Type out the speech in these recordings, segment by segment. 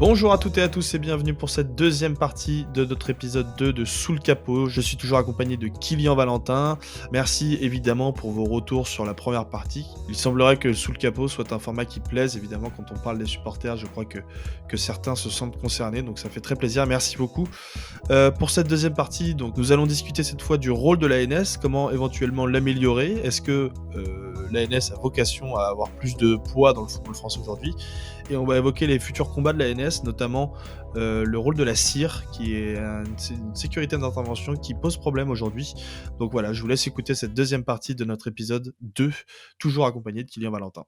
Bonjour à toutes et à tous et bienvenue pour cette deuxième partie de notre épisode 2 de Sous le capot. Je suis toujours accompagné de Kylian Valentin. Merci évidemment pour vos retours sur la première partie. Il semblerait que Sous le capot soit un format qui plaise. Évidemment, quand on parle des supporters, je crois que certains se sentent concernés, donc ça fait très plaisir. Merci beaucoup. Pour cette deuxième partie, donc, nous allons discuter cette fois du rôle de l'ANS, comment éventuellement l'améliorer. Est-ce que l'ANS a vocation à avoir plus de poids dans le football français aujourd'hui? Et on va évoquer les futurs combats de l'ANS, notamment le rôle de la CIR, qui est une sécurité d'intervention qui pose problème aujourd'hui. Donc voilà, je vous laisse écouter cette deuxième partie de notre épisode 2, toujours accompagné de Kylian Valentin.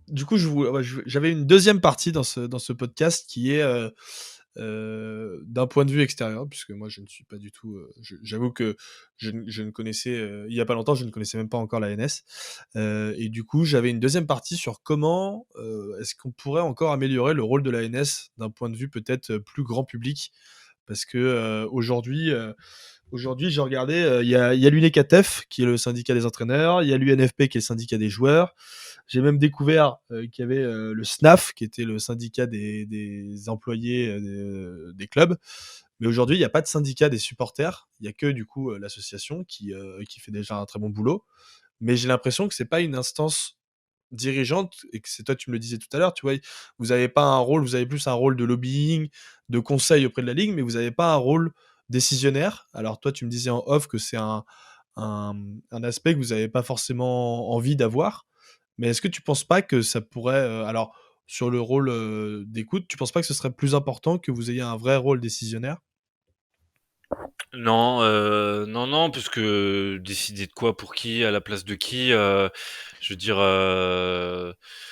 Du coup, j'avais une deuxième partie dans ce podcast qui est d'un point de vue extérieur, puisque moi je ne suis pas du tout. J'avoue que je ne connaissais, il y a pas longtemps, je ne connaissais même pas encore l'ANS. Et du coup, j'avais une deuxième partie sur comment est-ce qu'on pourrait encore améliorer le rôle de l'ANS d'un point de vue peut-être plus grand public. Parce que aujourd'hui, j'ai regardé, il y a l'UNECATEF, qui est le syndicat des entraîneurs, il y a l'UNFP, qui est le syndicat des joueurs. J'ai même découvert qu'il y avait le SNAF, qui était le syndicat des employés des clubs. Mais aujourd'hui, il n'y a pas de syndicat des supporters. Il n'y a que du coup l'association qui fait déjà un très bon boulot. Mais j'ai l'impression que c'est pas une instance dirigeante et que c'est toi, tu me le disais tout à l'heure, tu vois, vous avez pas un rôle, vous avez plus un rôle de lobbying, de conseil auprès de la ligue, mais vous avez pas un rôle décisionnaire. Alors toi, tu me disais en off que c'est un aspect que vous avez pas forcément envie d'avoir. Mais est-ce que tu penses pas que ça pourrait, alors sur le rôle d'écoute, tu penses pas que ce serait plus important que vous ayez un vrai rôle décisionnaire? Non, non, non, parce que décider de quoi, pour qui, à la place de qui, je veux dire,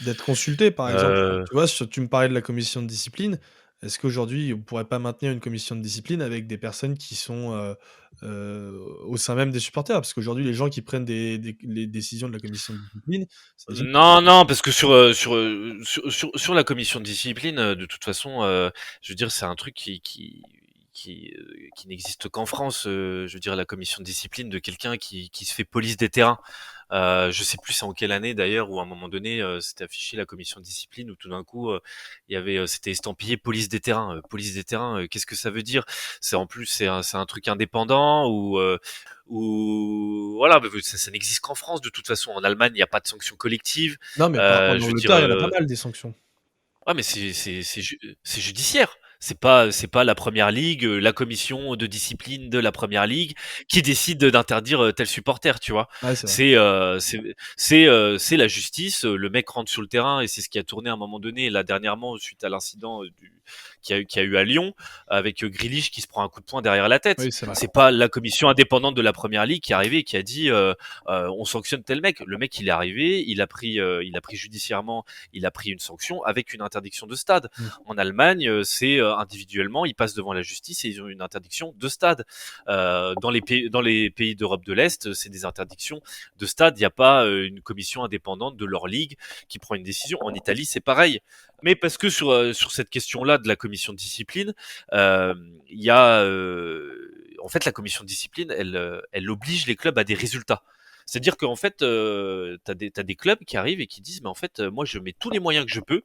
D'être consulté, par exemple. heu, Tu vois, tu me parlais de la commission de discipline. Est-ce qu'aujourd'hui, on pourrait pas maintenir une commission de discipline avec des personnes qui sont, au sein même des supporters? Parce qu'aujourd'hui, les gens qui prennent les décisions de la commission de discipline, c'est des gens qui non, non, parce que sur la commission de discipline, de toute façon, je veux dire, c'est un truc qui n'existe qu'en France. Je veux dire, la commission de discipline de quelqu'un qui se fait police des terrains. Je sais plus c'est en quelle année d'ailleurs où à un moment donné, c'était affiché la commission de discipline où tout d'un coup, il y avait, c'était estampillé police des terrains. Police des terrains, qu'est-ce que ça veut dire? C'est en plus c'est un truc indépendant ou voilà, bah, ça n'existe qu'en France de toute façon. En Allemagne, il n'y a pas de sanction collective. non, mais en Je veux dire, Angleterre, il y en a pas mal des sanctions. ouais, mais c'est judiciaire. C'est pas la première ligue, la commission de discipline de la première ligue qui décide d'interdire tel supporter, tu vois. Ouais, c'est vrai. C'est la justice. Le mec rentre sur le terrain et c'est ce qui a tourné à un moment donné là dernièrement suite à l'incident qui a eu à Lyon avec Grealish qui se prend un coup de poing derrière la tête. Oui, c'est vrai. C'est pas la commission indépendante de la première ligue qui est arrivée et qui a dit on sanctionne tel mec. Le mec il est arrivé, il a pris judiciairement, il a pris une sanction avec une interdiction de stade. Mmh. En Allemagne, c'est individuellement, ils passent devant la justice et ils ont une interdiction de stade. Dans les pays d'Europe de l'Est, c'est des interdictions de stade. Il n'y a pas une commission indépendante de leur ligue qui prend une décision. En Italie, c'est pareil. Mais parce que sur cette question-là de la commission de discipline, euh, il y a en fait la commission de discipline, elle oblige les clubs à des résultats. C'est-à-dire qu'en fait, t'as des clubs qui arrivent et qui disent, mais en fait, moi, je mets tous les moyens que je peux.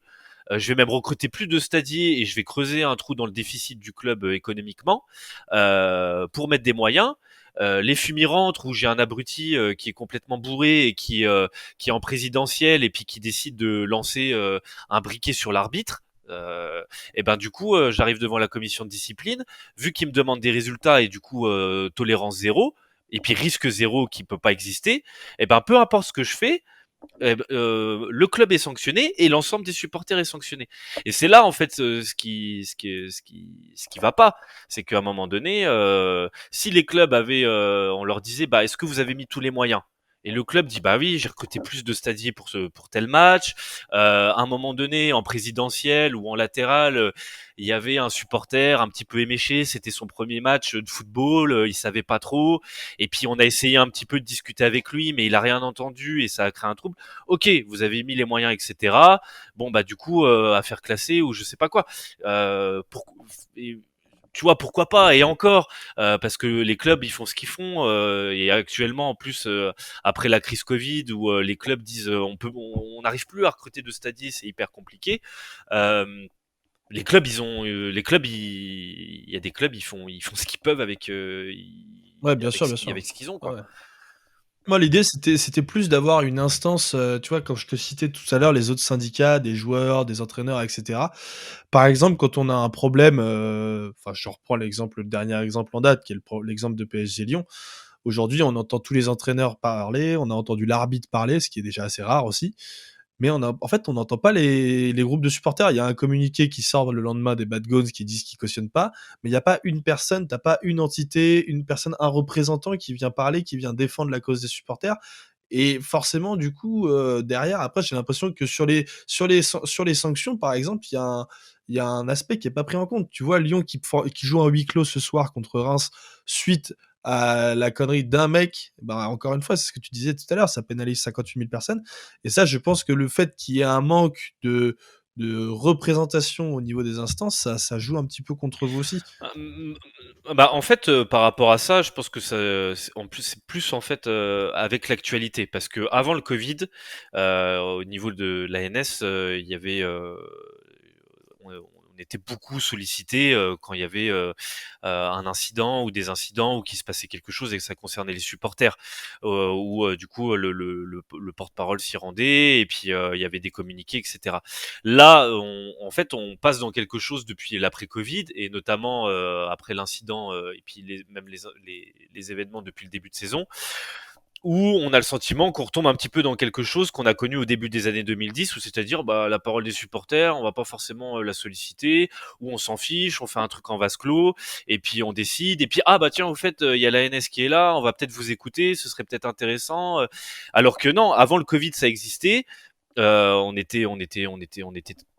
Je vais même recruter plus de stadiers et je vais creuser un trou dans le déficit du club économiquement pour mettre des moyens. Les fumis rentrent où j'ai un abruti qui est complètement bourré et qui est en présidentielle et puis qui décide de lancer un briquet sur l'arbitre. Et ben du coup, j'arrive devant la commission de discipline, vu qu'il me demande des résultats et du coup tolérance zéro et puis risque zéro qui peut pas exister. Et ben peu importe ce que je fais, le club est sanctionné et l'ensemble des supporters est sanctionné. Et c'est là en fait ce qui va pas, c'est qu'à un moment donné, si les clubs avaient, on leur disait, bah est-ce que vous avez mis tous les moyens? Et le club dit bah oui, j'ai recruté plus de stadiers pour tel match. À un moment donné, en présidentiel ou en latéral, il y avait un supporter un petit peu éméché. C'était son premier match de football, il savait pas trop. Et puis on a essayé un petit peu de discuter avec lui, mais il a rien entendu et ça a créé un trouble. Ok, vous avez mis les moyens, etc. Bon bah du coup, affaire classée ou je sais pas quoi. Pour, et, tu vois pourquoi pas et encore parce que les clubs ils font ce qu'ils font et actuellement en plus après la crise Covid où les clubs disent on n'arrive plus à recruter de stadiers, c'est hyper compliqué. Euh, les clubs il y a des clubs ils font ce qu'ils peuvent avec Ouais, bien sûr, bien sûr. avec ce qu'ils ont Ouais, quoi. ouais. Moi, l'idée, c'était plus d'avoir une instance, tu vois, quand je te citais tout à l'heure les autres syndicats, des joueurs, des entraîneurs et cetera. Par exemple, quand on a un problème, enfin, je reprends l'exemple le dernier exemple en date qui est l'exemple de PSG Lyon. Aujourd'hui, on entend tous les entraîneurs parler, on a entendu l'arbitre parler, ce qui est déjà assez rare aussi. Mais en fait, on n'entend pas les groupes de supporters. Il y a un communiqué qui sort le lendemain des Bad Gones qui disent qu'ils cautionnent pas, mais il y a pas une personne, t'as pas une entité, une personne, un représentant qui vient parler, qui vient défendre la cause des supporters. Et forcément, du coup, derrière, après, j'ai l'impression que sur les sanctions, par exemple, il y a un aspect qui est pas pris en compte. Tu vois, Lyon qui joue en huis clos ce soir contre Reims suite à la connerie d'un mec, bah, encore une fois, c'est ce que tu disais tout à l'heure, ça pénalise 58 000 personnes. Et ça, je pense que le fait qu'il y ait un manque de représentation au niveau des instances, ça joue un petit peu contre vous aussi. Bah, en fait, par rapport à ça, je pense que en plus, c'est plus en fait avec l'actualité, parce que avant le Covid, au niveau de l'ANS, il y avait, on était beaucoup sollicité quand il y avait un incident ou des incidents ou qu'il se passait quelque chose et que ça concernait les supporters, où du coup le porte-parole s'y rendait et puis il y avait des communiqués, etc. Là, en fait, on passe dans quelque chose depuis l'après-Covid et notamment après l'incident et puis même les événements depuis le début de saison, où on a le sentiment qu'on retombe un petit peu dans quelque chose qu'on a connu au début des années 2010, où c'est-à-dire bah, la parole des supporters, on va pas forcément la solliciter, où on s'en fiche, on fait un truc en vase clos, et puis on décide, et puis ah bah tiens, au fait, il y a la NS qui est là, on va peut-être vous écouter, ce serait peut-être intéressant. Alors que non, avant le Covid, ça existait, on était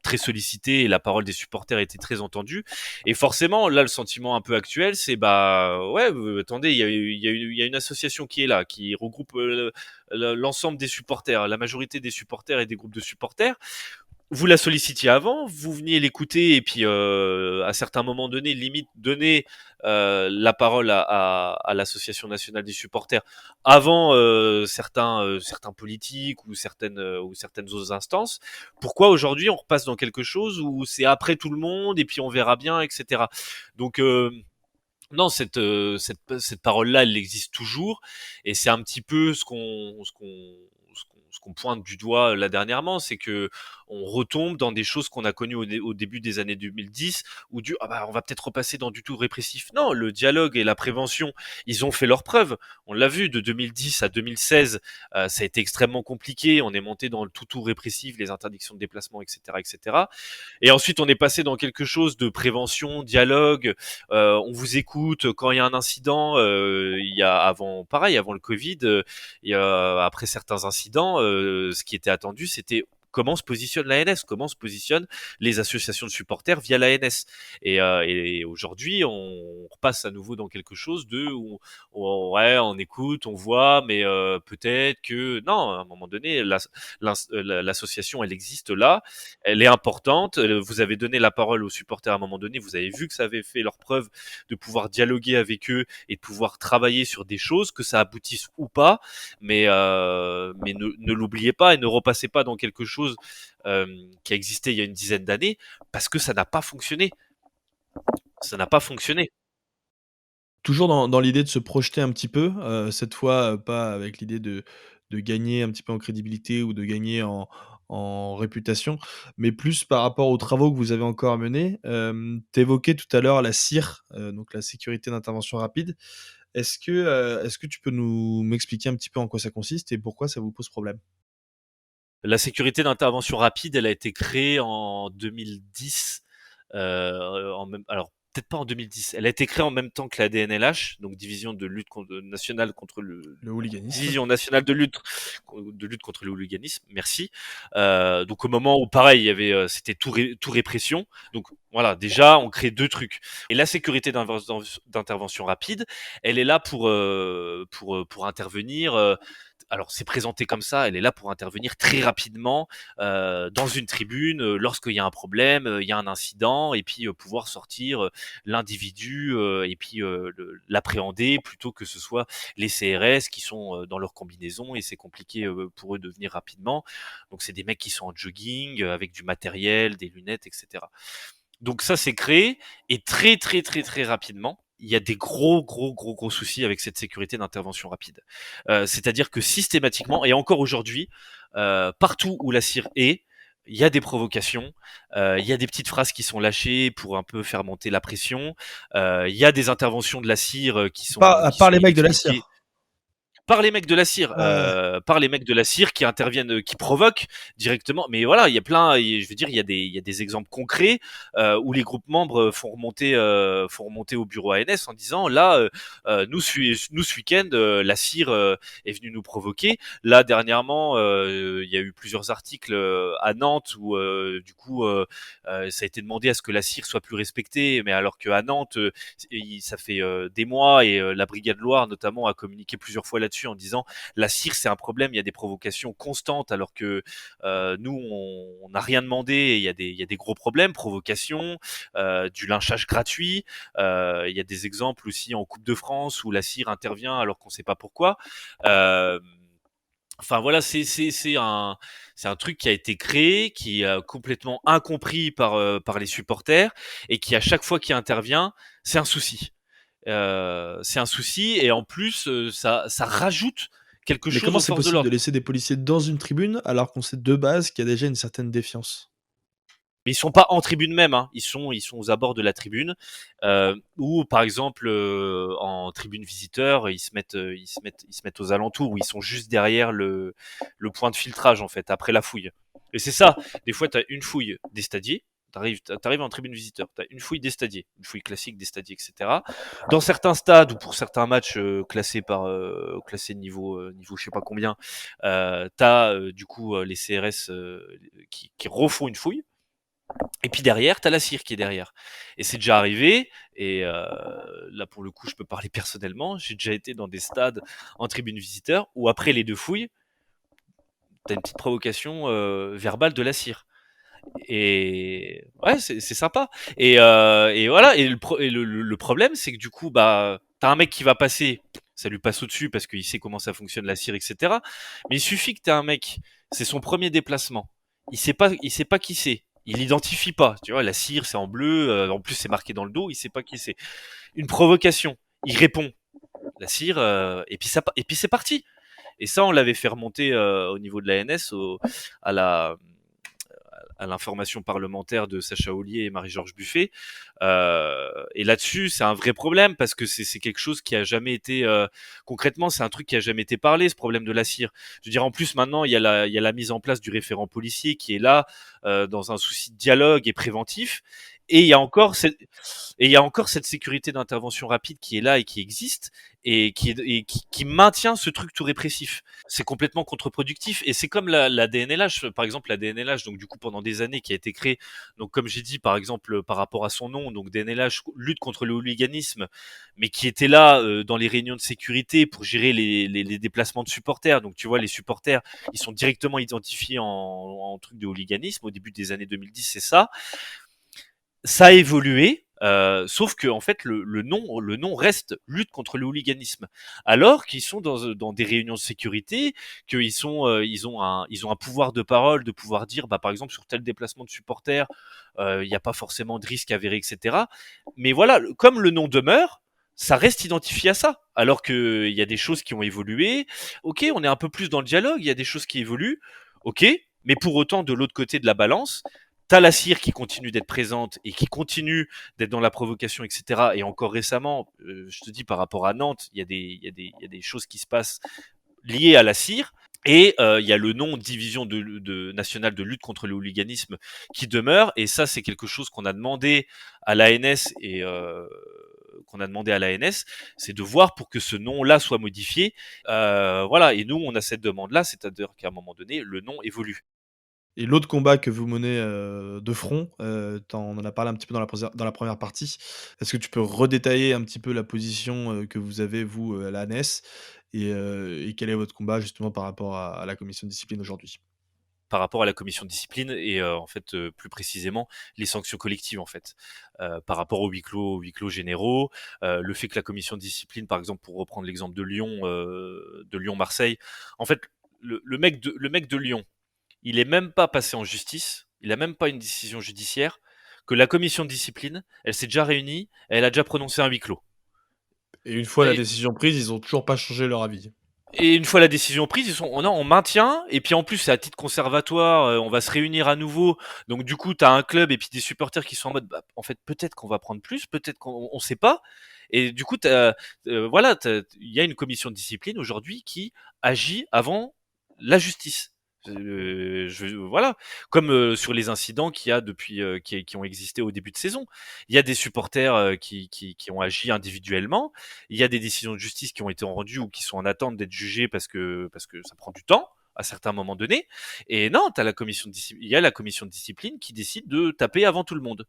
très sollicité et la parole des supporters était très entendue. Et forcément, là, le sentiment un peu actuel, c'est bah ouais, attendez, il y a une association qui est là, qui regroupe l'ensemble des supporters, la majorité des supporters et des groupes de supporters. Vous la sollicitiez avant, vous veniez l'écouter et puis à certains moments donnés, limite donner la parole à l'association nationale des supporters avant certains politiques ou certaines autres instances. Pourquoi aujourd'hui on repasse dans quelque chose où c'est après tout le monde et puis on verra bien, etc. Donc non, cette parole-là, elle existe toujours, et c'est un petit peu ce qu'on pointe du doigt là dernièrement, c'est que on retombe dans des choses qu'on a connues au début des années 2010, où ah bah on va peut-être repasser dans du tout répressif. Non, le dialogue et la prévention, ils ont fait leurs preuves. On l'a vu de 2010 à 2016, ça a été extrêmement compliqué. On est monté dans le tout répressif, les interdictions de déplacement, etc., etc. Et ensuite, on est passé dans quelque chose de prévention, dialogue. On vous écoute quand il y a un incident. Il y a avant, pareil, avant le Covid, après certains incidents, ce qui était attendu, c'était comment se positionne la l'ANS, comment se positionnent les associations de supporters via la l'ANS. Et aujourd'hui, on repasse à nouveau dans quelque chose ouais, on écoute, on voit, mais peut-être que non, à un moment donné, l'association, elle existe là, elle est importante. Vous avez donné la parole aux supporters à un moment donné, vous avez vu que ça avait fait leur preuve de pouvoir dialoguer avec eux et de pouvoir travailler sur des choses, que ça aboutisse ou pas, mais ne l'oubliez pas et ne repassez pas dans quelque chose qui a existé il y a une dizaine d'années, parce que ça n'a pas fonctionné. Ça n'a pas fonctionné. Toujours dans l'idée de se projeter un petit peu, cette fois, pas avec l'idée de gagner un petit peu en crédibilité ou de gagner en réputation, mais plus par rapport aux travaux que vous avez encore à mener. Tu évoquais tout à l'heure la CIR, donc la sécurité d'intervention rapide. Est-ce que tu peux m'expliquer un petit peu en quoi ça consiste et pourquoi ça vous pose problème? La sécurité d'intervention rapide, elle a été créée en 2010. Alors peut-être pas en 2010. Elle a été créée en même temps que la DNLH, donc division de lutte nationale contre Le hooliganisme. division nationale de lutte contre le hooliganisme. Merci. Donc au moment où pareil, il y avait, c'était tout répression. Donc voilà, déjà on crée deux trucs. Et la sécurité d'intervention rapide, elle est là pour intervenir. Alors c'est présenté comme ça, elle est là pour intervenir très rapidement dans une tribune lorsqu'il y a un problème, il y a un incident, et puis pouvoir sortir l'individu et puis l'appréhender plutôt que ce soit les CRS qui sont dans leur combinaison et c'est compliqué pour eux de venir rapidement. Donc c'est des mecs qui sont en jogging avec du matériel, des lunettes, etc. Donc ça c'est créé et très rapidement. Il y a des gros soucis avec cette sécurité d'intervention rapide. C'est-à-dire que systématiquement, et encore aujourd'hui, partout où la CIR est, il y a des provocations, il y a des petites phrases qui sont lâchées pour un peu faire monter la pression, il y a des interventions de la CIR À qui part sont les mecs de la inexpliquées cire. par les mecs de la cire, Ouais. par les mecs de la cire qui interviennent, qui provoquent directement. Mais voilà, il y a plein, je veux dire, il y a des exemples concrets où les groupes membres font remonter au bureau ANS en disant là, nous ce week-end, la cire est venue nous provoquer. Là dernièrement, il y a eu plusieurs articles à Nantes où du coup ça a été demandé à ce que la cire soit plus respectée, mais alors qu'à Nantes, ça fait des mois et la Brigade Loire notamment a communiqué plusieurs fois là-dessus en disant la cire c'est un problème, il y a des provocations constantes alors que nous on n'a rien demandé et il y a des gros problèmes, provocations, du lynchage gratuit, il y a des exemples aussi en Coupe de France où la cire intervient alors qu'on ne sait pas pourquoi. Enfin voilà, c'est un truc qui a été créé, qui est complètement incompris par les supporters et qui à chaque fois qu'il intervient, c'est un souci. C'est un souci et en plus ça rajoute quelque Mais chose comment aux c'est forces de possible de l'ordre. laisser des policiers dans une tribune alors qu'on sait de base qu'il y a déjà une certaine défiance? Mais ils sont pas en tribune même, hein. Ils sont aux abords de la tribune ou par exemple en tribune visiteur, ils se mettent aux alentours où ils sont juste derrière le point de filtrage en fait après la fouille. Et c'est ça. Des fois, tu as une fouille des stadiers. T'arrives en tribune visiteur, t'as une fouille des stadiers, une fouille classique des stadiers, etc. Dans certains stades ou pour certains matchs classés niveau je sais pas combien, t'as du coup les CRS qui refont une fouille. Et puis derrière, t'as la cire qui est derrière. Et c'est déjà arrivé. Et là, pour le coup, je peux parler personnellement. J'ai déjà été dans des stades en tribune visiteur où après les deux fouilles, t'as une petite provocation verbale de la cire. Et ouais, c'est sympa. Et voilà. Et le problème, c'est que du coup, bah, t'as un mec qui va passer, ça lui passe au-dessus parce qu'il sait comment ça fonctionne la cire, etc. Mais il suffit que t'aies un mec, c'est son premier déplacement. Il sait pas qui c'est. Il identifie pas. Tu vois, la cire, c'est en bleu. En plus, c'est marqué dans le dos. Il sait pas qui c'est. Une provocation. Il répond. La cire. Et puis c'est parti. Et ça, on l'avait fait remonter au niveau de la NS, à la à l'information parlementaire de Sacha Ollier et Marie-Georges Buffet. Et là-dessus, c'est un vrai problème parce que c'est quelque chose qui a jamais été concrètement, c'est un truc qui a jamais été parlé, ce problème de la cire. Je veux dire, en plus maintenant, il y a la mise en place du référent policier qui est là dans un souci de dialogue et préventif. Et il y a encore cette sécurité d'intervention rapide qui est là et qui existe qui maintient ce truc tout répressif. C'est complètement contre-productif et c'est comme la DNLH, par exemple la DNLH, donc du coup pendant des années qui a été créée, donc comme j'ai dit par exemple par rapport à son nom, donc DNLH lutte contre le hooliganisme, mais qui était là dans les réunions de sécurité pour gérer les déplacements de supporters. Donc tu vois les supporters, ils sont directement identifiés en truc de hooliganisme au début des années 2010, c'est ça. Ça a évolué, sauf que en fait le nom reste lutte contre le hooliganisme. Alors qu'ils sont dans des réunions de sécurité, qu'ils sont ils ont un pouvoir de parole, de pouvoir dire bah par exemple sur tel déplacement de supporters, il n'y a pas forcément de risque avéré, etc. Mais voilà, comme le nom demeure, ça reste identifié à ça. Alors qu'il y a des choses qui ont évolué. Ok, on est un peu plus dans le dialogue, il y a des choses qui évoluent. Ok, mais pour autant de l'autre côté de la balance, t'as la cire qui continue d'être présente et qui continue d'être dans la provocation, etc. Et encore récemment, je te dis par rapport à Nantes, il y a des choses qui se passent liées à la cire. Et il y a le nom division nationale de lutte contre le hooliganisme qui demeure. Et ça, c'est quelque chose qu'on a demandé à l'ANS c'est de voir pour que ce nom-là soit modifié. Voilà. Et nous, on a cette demande-là, c'est-à-dire qu'à un moment donné, le nom évolue. Et l'autre combat que vous menez, de front, on en a parlé un petit peu dans la première partie. Est-ce que tu peux redétailler un petit peu la position, que vous avez vous, à la NES et quel est votre combat justement par rapport à la commission de discipline aujourd'hui? Par rapport à la commission de discipline et en fait, plus précisément, les sanctions collectives, en fait. Par rapport aux huis clos généraux, le fait que la commission de discipline, par exemple, pour reprendre l'exemple de Lyon-Marseille, en fait, le mec de Lyon, il est même pas passé en justice, il a même pas une décision judiciaire, que la commission de discipline, elle s'est déjà réunie, elle a déjà prononcé un huis clos. Et une fois la décision prise, ils ont toujours pas changé leur avis? Et une fois la décision prise, ils sont non, on maintient et puis en plus c'est à titre conservatoire, on va se réunir à nouveau. Donc du coup, tu as un club et puis des supporters qui sont en mode bah, en fait peut-être qu'on va prendre plus, peut-être qu'on sait pas. Et du coup, voilà, il y a une commission de discipline aujourd'hui qui agit avant la justice. Voilà, comme sur les incidents qu'il y a depuis qui ont existé au début de saison. Il y a des supporters qui ont agi individuellement, il y a des décisions de justice qui ont été rendues ou qui sont en attente d'être jugées parce que ça prend du temps à certains moments donnés. Et non, il y a la commission de discipline qui décide de taper avant tout le monde.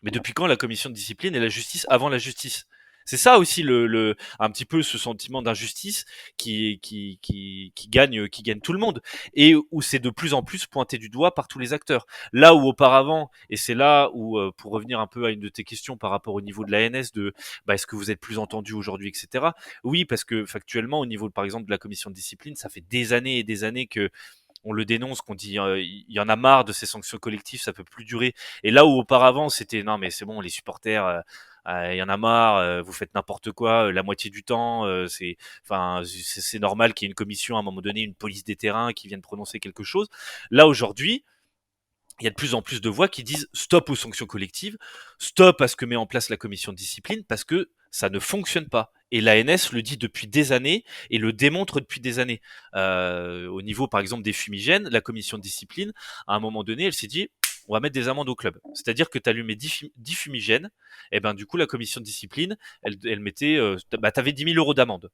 Mais depuis quand la commission de discipline et la justice avant la justice? C'est ça aussi un petit peu ce sentiment d'injustice qui gagne tout le monde et où c'est de plus en plus pointé du doigt par tous les acteurs. Là où auparavant, et c'est là où, pour revenir un peu à une de tes questions par rapport au niveau de l'ANS, de bah, est-ce que vous êtes plus entendu aujourd'hui, etc. Oui, parce que factuellement, au niveau par exemple de la commission de discipline, ça fait des années et des années que on le dénonce, qu'on dit il y en a marre de ces sanctions collectives, ça peut plus durer. Et là où auparavant c'était non mais c'est bon, les supporters, il y en a marre, vous faites n'importe quoi la moitié du temps, c'est normal qu'il y ait une commission à un moment donné, une police des terrains qui vienne prononcer quelque chose. Là aujourd'hui, il y a de plus en plus de voix qui disent stop aux sanctions collectives, stop à ce que met en place la commission de discipline, parce que ça ne fonctionne pas. Et l'ANS le dit depuis des années et le démontre depuis des années. Au niveau, par exemple, des fumigènes, la commission de discipline, à un moment donné, elle s'est dit on va mettre des amendes au club. C'est-à-dire que tu allumais 10 fumigènes, et ben du coup, la commission de discipline, elle mettait, bah, t'avais 10 000 euros d'amende.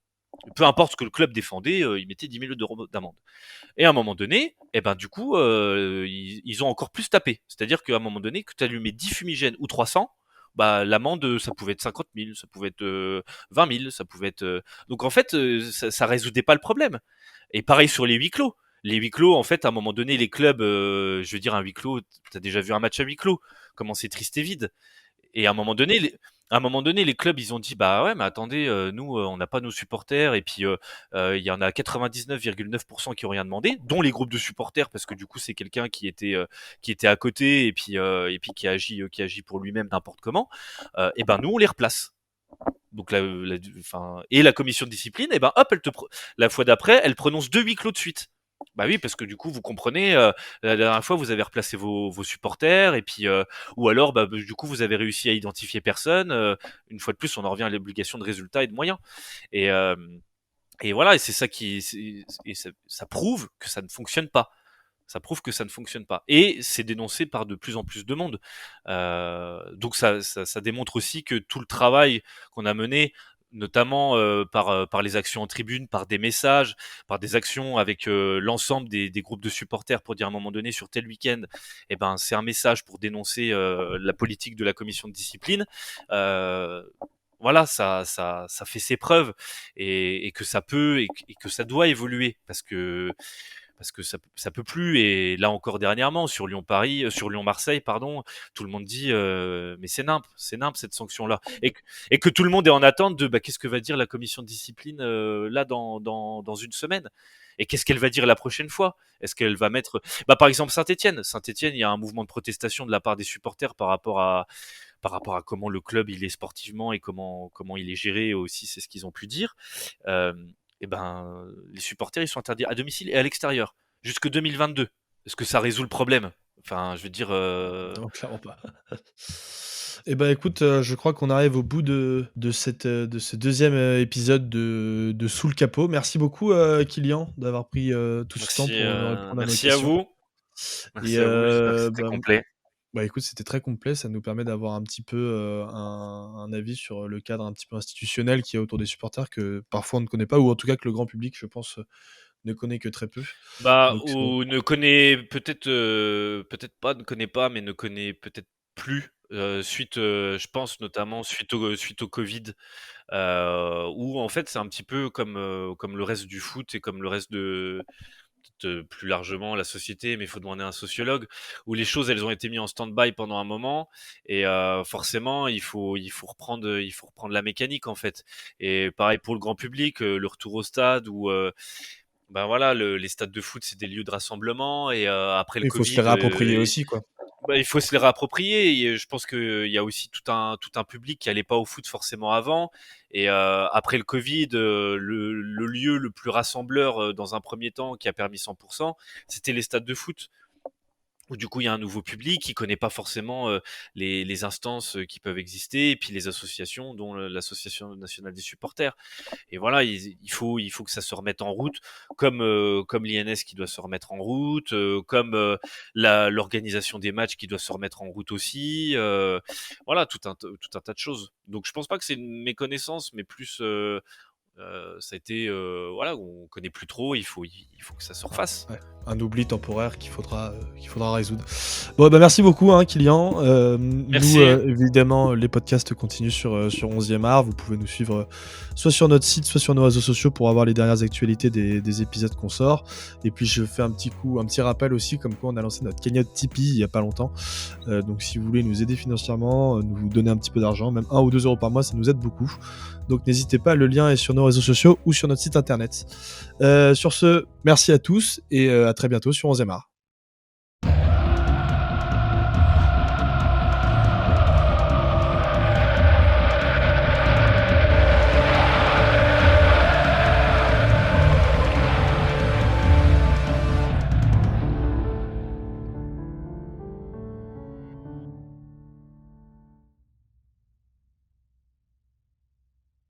Peu importe ce que le club défendait, il mettait 10 000 euros d'amende. Et à un moment donné, eh ben, du coup, ils ont encore plus tapé. C'est-à-dire qu'à un moment donné, que tu allumais 10 fumigènes ou 300, bah, l'amende, ça pouvait être 50 000, ça pouvait être 20 000, ça pouvait être. Donc en fait, ça résoudait pas le problème. Et pareil sur les huis clos. Les huis clos, en fait, à un moment donné, les clubs, je veux dire, un huis clos, t'as déjà vu un match à huis clos, comment c'est triste et vide. Et à un moment donné, les clubs, ils ont dit, bah ouais, mais attendez, nous, on n'a pas nos supporters, et puis il y en a 99,9% qui ont rien demandé, dont les groupes de supporters, parce que du coup, c'est quelqu'un qui était à côté, et puis qui agit pour lui-même n'importe comment. Et ben nous, on les replace. Donc enfin, et la commission de discipline, et ben hop, la fois d'après, elle prononce 2 huis clos de suite. Bah oui, parce que du coup, vous comprenez, la dernière fois, vous avez replacé vos supporters, et puis, ou alors, bah, du coup, vous avez réussi à identifier personne. Une fois de plus, on en revient à l'obligation de résultats et de moyens. Et, euh, et voilà, et c'est ça ça prouve que ça ne fonctionne pas. Ça prouve que ça ne fonctionne pas. Et c'est dénoncé par de plus en plus de monde. Donc ça démontre aussi que tout le travail qu'on a mené, notamment par les actions en tribune, par des messages, par des actions avec l'ensemble des groupes de supporters pour dire à un moment donné sur tel week-end, eh ben, c'est un message pour dénoncer la politique de la commission de discipline. Euh, voilà, ça fait ses preuves et que ça peut et que ça doit évoluer parce que ça peut plus. Et là encore dernièrement sur Lyon-Marseille, pardon, tout le monde dit mais c'est nimp cette sanction-là, et que tout le monde est en attente de bah, qu'est-ce que va dire la commission de discipline là dans une semaine. Et qu'est-ce qu'elle va dire la prochaine fois? Est-ce qu'elle va mettre, bah, par exemple Saint-Étienne, il y a un mouvement de protestation de la part des supporters par rapport à comment le club il est sportivement et comment il est géré aussi, c'est ce qu'ils ont pu dire. Euh, et ben, les supporters ils sont interdits à domicile et à l'extérieur jusque 2022. Est-ce que ça résout le problème? Enfin, je veux dire, Non, clairement pas. Et ben écoute, je crois qu'on arrive au bout de ce deuxième épisode de Sous le capot. Merci beaucoup, Kylian, d'avoir pris, tout ce temps Merci, pour, répondre à nos merci à questions. vous. Et Merci à vous, j'espère que c'était bah, complet. bah, écoute, c'était très complet. Ça nous permet d'avoir un petit peu, un avis sur le cadre un petit peu institutionnel qu'il y a autour des supporters que parfois on ne connaît pas ou en tout cas que le grand public, je pense, ne connaît que très peu. Bah, Donc ou ne connaît peut-être, peut-être pas, ne connaît pas, mais ne connaît peut-être plus, suite, je pense notamment suite au Covid, où en fait c'est un petit peu comme le reste du foot et comme le reste de peut-être, plus largement la société, mais il faut demander à un sociologue, où les choses elles ont été mises en stand-by pendant un moment et forcément il faut reprendre la mécanique en fait. Et pareil pour le grand public, le retour au stade où ben voilà, les stades de foot, c'est des lieux de rassemblement et après le il faut se les Covid, réapproprier aussi, quoi. bah, il faut se les réapproprier et je pense qu'il y a aussi tout un public qui allait pas au foot forcément avant et après le Covid, le lieu le plus rassembleur, dans un premier temps qui a permis 100, c'était les stades de foot. Où du coup, il y a un nouveau public qui connaît pas forcément les instances qui peuvent exister et puis les associations, dont l'association nationale des supporters. Et voilà, il faut que ça se remette en route, comme l'INS qui doit se remettre en route, comme l'organisation des matchs qui doit se remettre en route aussi. Voilà, tout un tas de choses. Donc je pense pas que c'est une méconnaissance, mais plus ça a été voilà, on connaît plus trop. Il faut que ça se refasse. Ouais, un oubli temporaire qu'il faudra résoudre. Bon, bah, merci beaucoup, hein, Kylian. Nous, Merci. évidemment, les podcasts continuent sur 11e art. Vous pouvez nous suivre soit sur notre site, soit sur nos réseaux sociaux pour avoir les dernières actualités des épisodes qu'on sort. Et puis, je fais un petit rappel aussi, comme quoi on a lancé notre cagnotte Tipeee il y a pas longtemps. Donc, si vous voulez nous aider financièrement, nous donner un petit peu d'argent, même 1 ou 2 euros par mois, ça nous aide beaucoup. Donc, n'hésitez pas, le lien est sur nos réseaux sociaux ou sur notre site internet. Sur ce, merci à tous et à très bientôt sur 11e art.